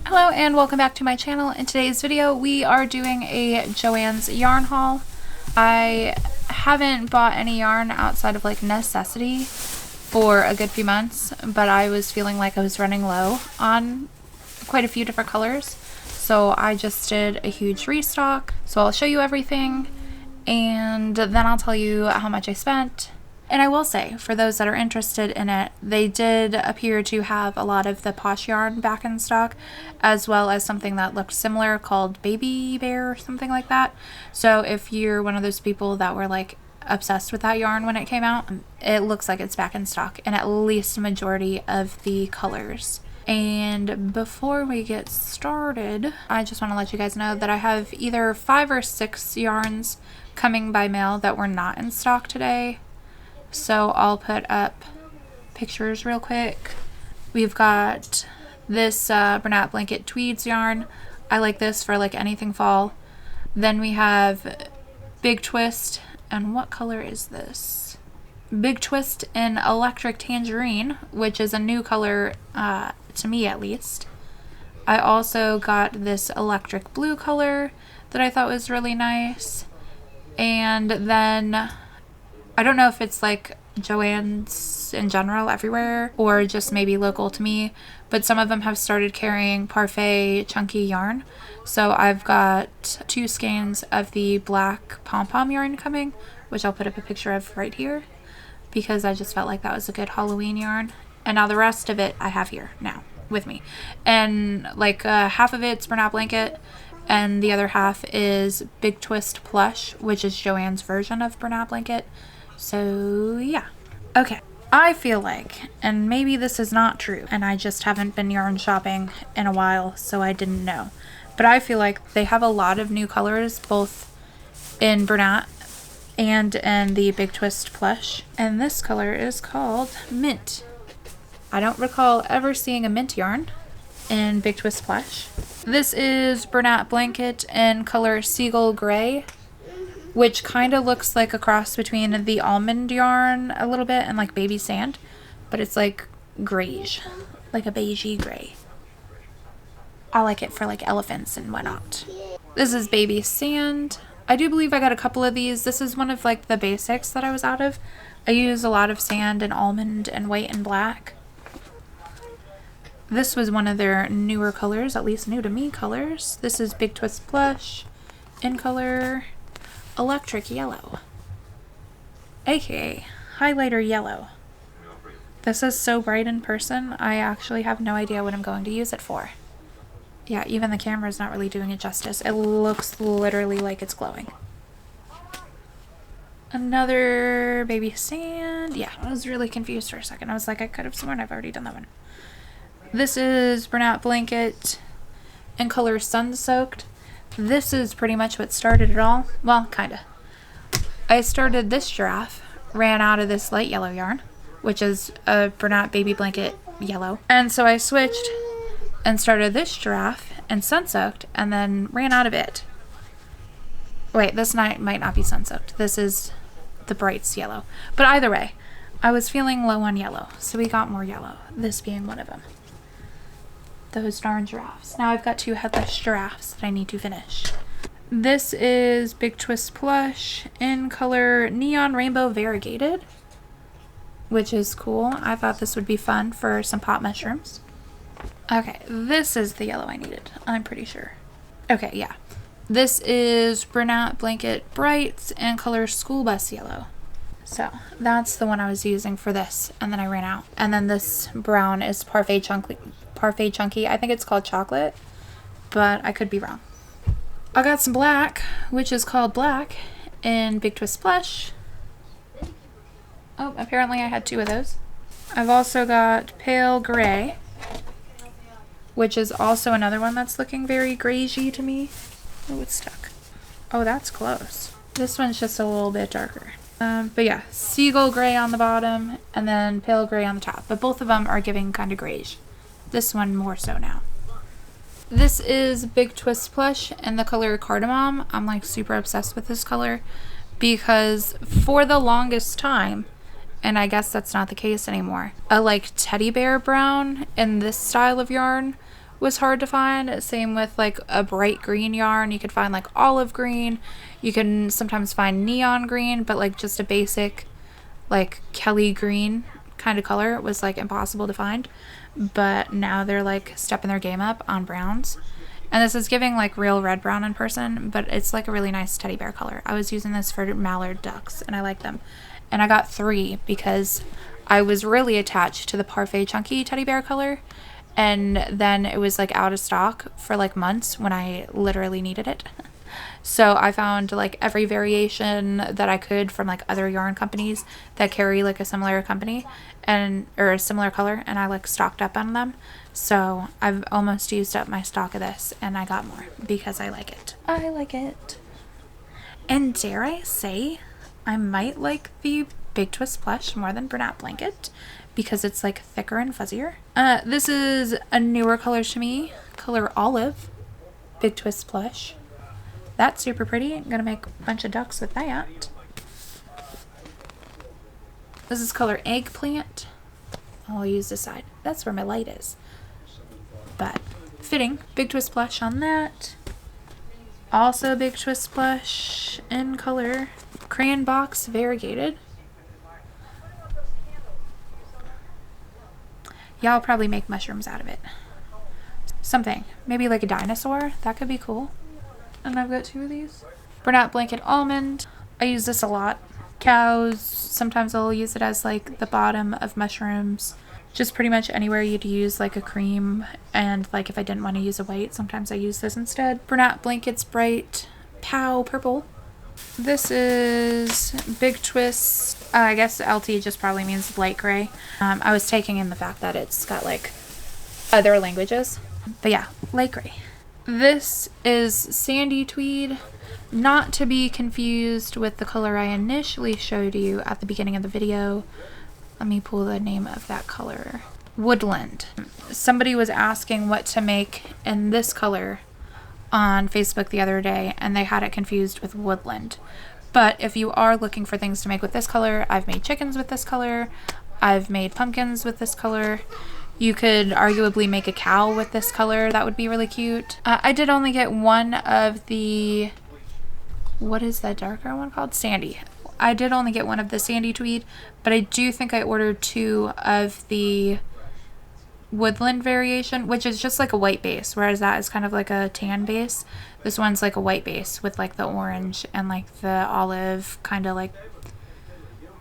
Hello and welcome back to my channel. In today's video we are doing a Joann's yarn haul. I haven't bought any yarn outside of like necessity for a good few months, but I was feeling like I was running low on quite a few different colors, so I just did a huge restock. So I'll show you everything and then I'll tell you how much I spent. And I will say, for those that are interested in it, they did appear to have a lot of the Posh yarn back in stock, as well as something that looked similar called Baby Bear or something like that. So if you're one of those people that were like obsessed with that yarn when it came out, it looks like it's back in stock in at least a majority of the colors. And before we get started, I just want to let you guys know that I have either 5 or 6 yarns coming by mail that were not in stock today. So I'll put up pictures real quick. We've got this Bernat Blanket Tweeds yarn. I like this for like anything fall. Then we have Big Twist, and what color is this? Big Twist in Electric Tangerine, which is a new color to me at least. I also got this electric blue color that I thought was really nice. And then I don't know if it's like Joann's in general everywhere or just maybe local to me, but some of them have started carrying Parfait chunky yarn. So I've got 2 skeins of the black pom-pom yarn coming, which I'll put up a picture of right here because I just felt like that was a good Halloween yarn. And now the rest of it I have here now with me. And like half of it's Bernat Blanket and the other half is Big Twist Plush, which is Joann's version of Bernat Blanket. So yeah. Okay, I feel like, and maybe this is not true, and I just haven't been yarn shopping in a while, so I didn't know, but I feel like they have a lot of new colors, both in Bernat and in the Big Twist Plush, and this color is called Mint. I don't recall ever seeing a mint yarn in Big Twist Plush. This is Bernat Blanket in color Seagull Gray, which kind of looks like a cross between the almond yarn a little bit and like baby sand, but it's like grayish, like a beigey gray. I like it for like elephants and whatnot. This is baby sand. I do believe I got a couple of these. This is one of like the basics that I was out of. I use a lot of sand and almond and white and black. This was one of their newer colors, at least new to me colors. This is Big Twist Plush in color Electric Yellow, aka highlighter yellow. This is so bright in person, I actually have no idea what I'm going to use it for. Yeah, even the camera's not really doing it justice. It looks literally like it's glowing. Another baby sand. Yeah, I was really confused for a second. I was like, I could have sworn I've already done that one. This is Bernat Blanket in color Sun Soaked. This is pretty much what started it all. Well, kinda. I started this giraffe, ran out of this light yellow yarn, which is a Bernat Baby Blanket yellow. And so I switched and started this giraffe and Sun Soaked and then ran out of it. Wait, this might not be Sun Soaked. This is the Brights yellow. But either way, I was feeling low on yellow, so we got more yellow, this being one of them. Those darn giraffes. Now I've got 2 headless giraffes that I need to finish. This is Big Twist Plush in color Neon Rainbow Variegated, which is cool. I thought this would be fun for some pot mushrooms. Okay, this is the yellow I needed, I'm pretty sure. Okay, yeah. This is Bernat Blanket Brights in color School Bus Yellow. So that's the one I was using for this, and then I ran out. And then this brown is Parfait Chunky. I think it's called Chocolate, but I could be wrong. I got some black, which is called Black in Big Twist Plush. Oh, apparently I had 2 of those. I've also got Pale Gray, which is also another one that's looking very grayish-y to me. Oh, it's stuck. Oh, that's close. This one's just a little bit darker. But yeah, Seagull Gray on the bottom and then Pale Gray on the top. But both of them are giving kind of grayish. This one more so now. This is Big Twist Plush in the color Cardamom. I'm like super obsessed with this color because for the longest time, and I guess that's not the case anymore, a like teddy bear brown in this style of yarn was hard to find. Same with like a bright green yarn. You could find like olive green. You can sometimes find neon green, but like just a basic like Kelly green kind of color was like impossible to find. But now they're like stepping their game up on browns. And this is giving like real red brown in person, but it's like a really nice teddy bear color. I was using this for mallard ducks and I like them. And I got 3 because I was really attached to the Parfait Chunky teddy bear color. And then it was like out of stock for like months when I literally needed it. So I found like every variation that I could from like other yarn companies that carry like a similar company or a similar color, and I like stocked up on them. So I've almost used up my stock of this, and I got more because I like it. I like it. And dare I say, I might like the Big Twist Plush more than Bernat Blanket because it's like thicker and fuzzier. This is a newer color to me, color Olive, Big Twist Plush. That's super pretty. I'm gonna make a bunch of ducks with that. This is color Eggplant. I'll use this side. That's where my light is. But fitting. Big Twist Plush on that. Also Big Twist Plush in color Crayon Box Variegated. Yeah, I'll probably make mushrooms out of it. Something. Maybe like a dinosaur. That could be cool. And I've got 2 of these. Bernat Blanket Almond. I use this a lot. Cows. Sometimes I'll use it as like the bottom of mushrooms. Just pretty much anywhere you'd use like a cream. And like if I didn't want to use a white, sometimes I use this instead. Bernat Blankets Bright Pow Purple. This is Big Twist. I guess LT just probably means light gray. I was taking in the fact that it's got like other languages. But yeah, light gray. This is Sandy Tweed, not to be confused with the color I initially showed you at the beginning of the video. Let me pull the name of that color. Woodland. Somebody was asking what to make in this color on Facebook the other day, and they had it confused with Woodland. But if you are looking for things to make with this color, I've made chickens with this color. I've made pumpkins with this color. You could arguably make a cow with this color. That would be really cute. I did only get one of the, what is that darker one called? Sandy. I did only get one of the Sandy Tweed, but I do think I ordered 2 of the Woodland variation, which is just like a white base, whereas that is kind of like a tan base. This one's like a white base with like the orange and like the olive kind of like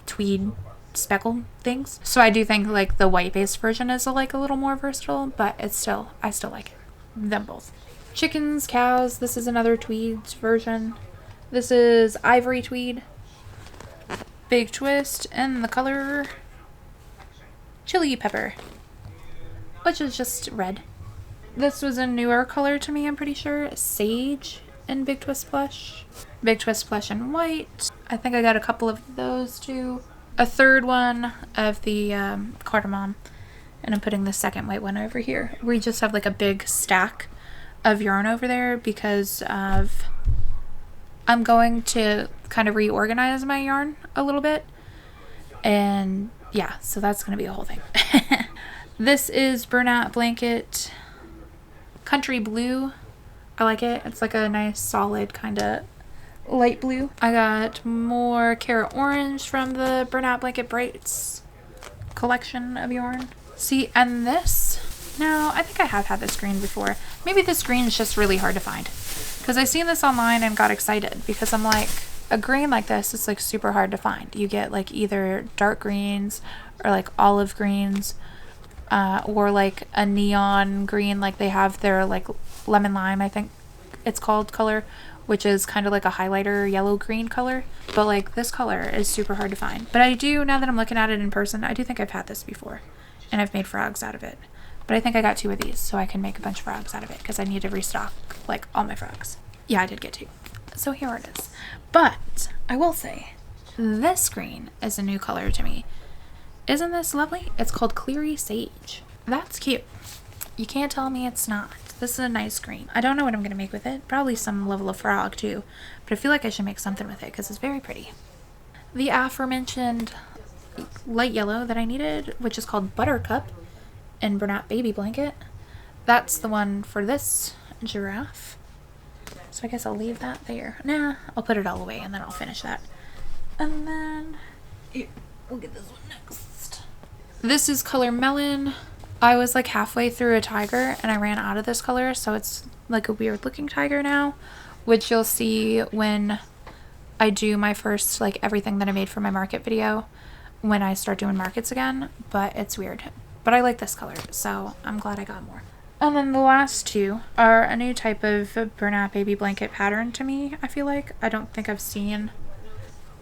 tweed speckle things. So I do think like the white base version is like a little more versatile, but it's still, I still like it. Them both. Chickens, cows. This is another tweed version. This is Ivory Tweed. Big Twist and the color Chili Pepper, which is just red. This was a newer color to me, I'm pretty sure. Sage and Big Twist Plush. Big Twist Plush in white. I think I got a couple of those too. A third one of the cardamom. And I'm putting the second white one over here. We just have like a big stack of yarn over there because of, I'm going to kind of reorganize my yarn a little bit. And yeah, so that's going to be a whole thing. This is Bernat Blanket Country Blue. I like it. It's like a nice solid kind of light blue. I got more Carrot Orange from the Bernat Blanket Brights collection of yarn. See, and this, now I think I have had this green before. Maybe this green is just really hard to find because I seen this online and got excited because I'm like, a green like this is like super hard to find. You get like either dark greens or like olive greens, or like a neon green, like they have their like lemon lime, I think it's called, color, which is kind of like a highlighter yellow green color. But like this color is super hard to find. But I do, now that I'm looking at it in person, I do think I've had this before and I've made frogs out of it. But I think I got 2 of these so I can make a bunch of frogs out of it because I need to restock like all my frogs. Yeah, I did get 2. So here it is. But I will say this green is a new color to me. Isn't this lovely? It's called Cleary Sage. That's cute. You can't tell me it's not. This is a nice green. I don't know what I'm going to make with it. Probably some level of frog too. But I feel like I should make something with it because it's very pretty. The aforementioned light yellow that I needed, which is called Buttercup in Bernat Baby Blanket. that's the one for this giraffe. So I guess I'll leave that there. Nah, I'll put it all away and then I'll finish that. And then here, we'll get this one next. This is color Melon. I was like halfway through a tiger and I ran out of this color, so it's like a weird looking tiger now, which you'll see when I do my first like everything that I made for my market video when I start doing markets again, but it's weird. But I like this color, so I'm glad I got more. And then the last two are a new type of burnout baby blanket pattern to me, I feel like. I don't think I've seen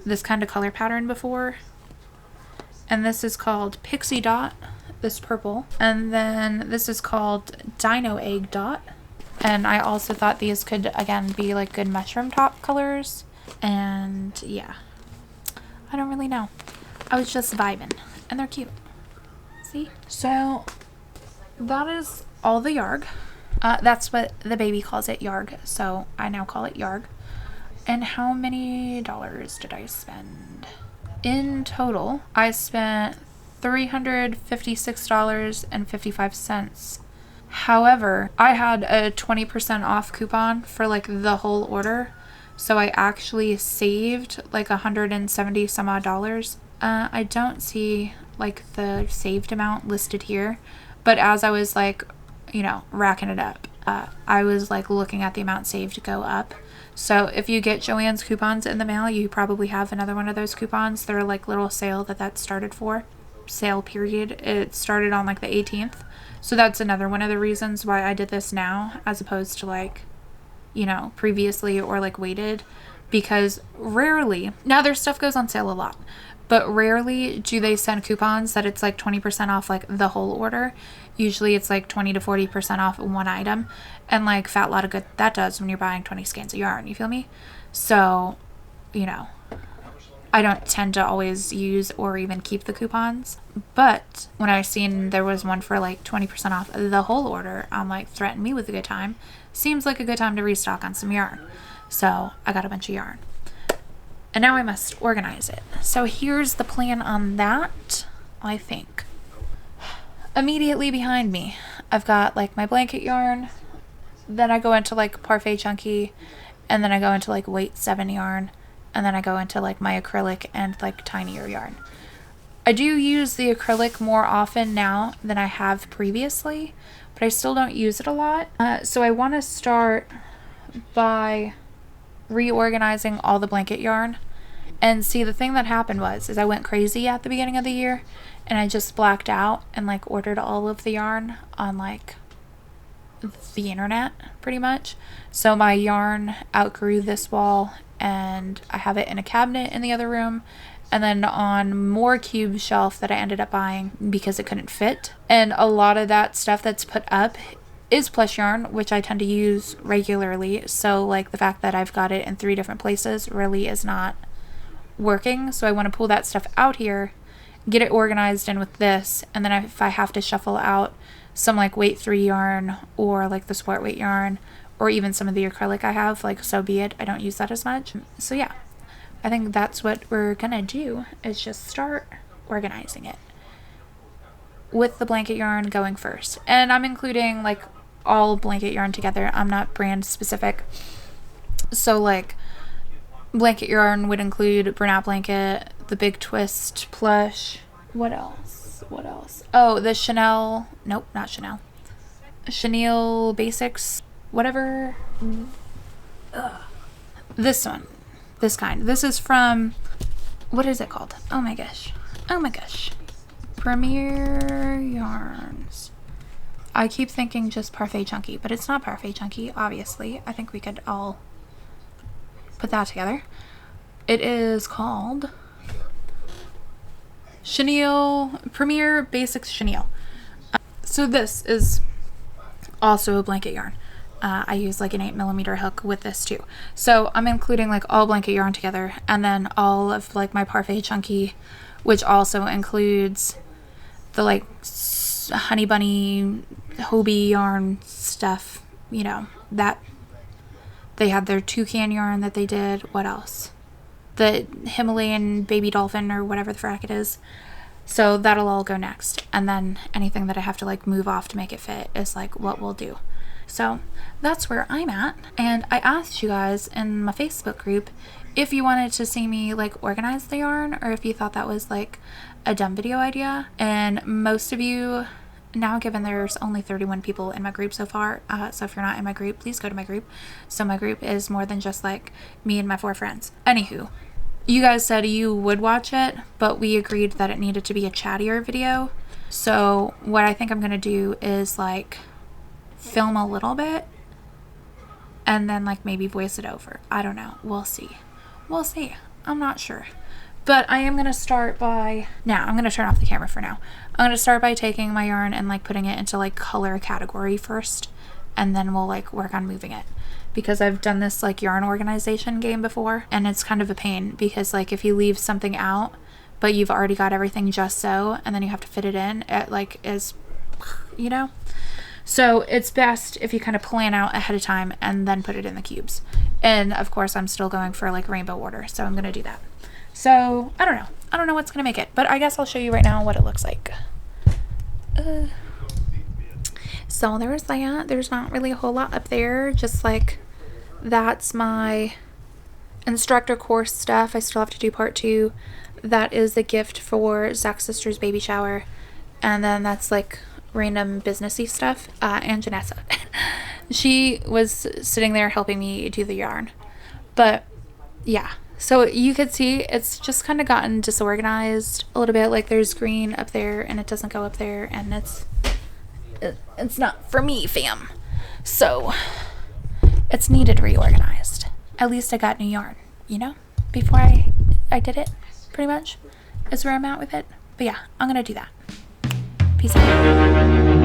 this kind of color pattern before. And this is called Pixie Dot, this purple. And then this is called Dino Egg Dot. And I also thought these could, again, be like good mushroom top colors. And yeah, I don't really know. I was just vibing. And they're cute. See? So that is all the yarg. That's what the baby calls it, yarg. So I now call it yarg. And how many dollars did I spend? In total, I spent $356.55. However, I had a 20% off coupon for like the whole order. So I actually saved like 170 some odd dollars. I don't see like the saved amount listed here, but as I was like, you know, racking it up, I was like looking at the amount saved go up. So if you get Joann's coupons in the mail, you probably have another one of those coupons. They're like little sale that started for. Sale period. It started on like the 18th. So that's another one of the reasons why I did this now as opposed to like, you know, previously or like waited. Because rarely, now their stuff goes on sale a lot, but rarely do they send coupons that it's like 20% off like the whole order. Usually it's like 20 to 40% off one item, and like fat lot of good that does when you're buying 20 skeins of yarn, you feel me? So, you know, I don't tend to always use or even keep the coupons, but when I seen there was one for like 20% off the whole order, I'm like, threaten me with a good time. Seems like a good time to restock on some yarn. So I got a bunch of yarn. And now I must organize it. So here's the plan on that, I think. Immediately behind me, I've got like my blanket yarn. Then I go into like Parfait Chunky. And then I go into like weight 7 yarn. And then I go into like my acrylic and like tinier yarn. I do use the acrylic more often now than I have previously, but I still don't use it a lot. So I want to start by reorganizing all the blanket yarn. And see, the thing that happened is I went crazy at the beginning of the year and I just blacked out and like ordered all of the yarn on like the internet pretty much. So my yarn outgrew this wall and I have it in a cabinet in the other room and then on more cube shelf that I ended up buying because it couldn't fit. And a lot of that stuff that's put up is plush yarn, which I tend to use regularly. So like the fact that I've got it in 3 different places really is not working. So I want to pull that stuff out here, get it organized in with this, and then if I have to shuffle out some like weight 3 yarn or like the sport weight yarn or even some of the acrylic I have, like so be it. I don't use that as much. So yeah, I think that's what we're gonna do, is just start organizing it with the blanket yarn going first. And I'm including like all blanket yarn together. I'm not brand specific. So like blanket yarn would include Burnout Blanket, the Big Twist Plush. What else? Oh, the Chanel. Nope, not Chanel. Chenille Basics. Whatever. Ugh. This one. This kind. This is from... What is it called? Oh my gosh. Premier Yarns. I keep thinking just Parfait Chunky, but it's not Parfait Chunky, obviously. I think we could all put that together. It is called Chenille, Premier Basics Chenille. So this is also a blanket yarn. I use like an 8mm hook with this too. So I'm including like all blanket yarn together, and then all of like my Parfait Chunky, which also includes the like Honey Bunny Hobie yarn stuff, you know, that they had their toucan yarn that they did. What else? The Himalayan baby dolphin or whatever the frack it is. So that'll all go next. And then anything that I have to like move off to make it fit is like what we'll do. So that's where I'm at. And I asked you guys in my Facebook group if you wanted to see me like organize the yarn, or if you thought that was like a dumb video idea. And most of you, now given there's only 31 people in my group so far, so if you're not in my group, please go to my group. So my group is more than just like me and my 4 friends. Anywho, you guys said you would watch it, but we agreed that it needed to be a chattier video. So what I think I'm gonna do is like film a little bit and then like maybe voice it over. I don't know. We'll see. We'll see. I'm not sure. But I am going to start by, now I'm going to turn off the camera for now. I'm going to start by taking my yarn and like putting it into like color category first, and then we'll like work on moving it. Because I've done this like yarn organization game before, and it's kind of a pain because like if you leave something out but you've already got everything just so, and then you have to fit it in, it like is, you know? So it's best if you kind of plan out ahead of time and then put it in the cubes. And of course I'm still going for like rainbow order, so I'm going to do that. So I don't know. I don't know what's going to make it, but I guess I'll show you right now what it looks like. So there's that. There's not really a whole lot up there. Just like that's my instructor course stuff. I still have to do part 2. That is the gift for Zach's sister's baby shower. And then that's like random businessy stuff. And Janessa. She was sitting there helping me do the yarn. But yeah. So you could see it's just kind of gotten disorganized a little bit. Like there's green up there and it doesn't go up there, and it's not for me, fam. So it's needed reorganized. At least I got new yarn, you know, before I did it, pretty much is where I'm at with it. But yeah, I'm gonna do that. Peace out.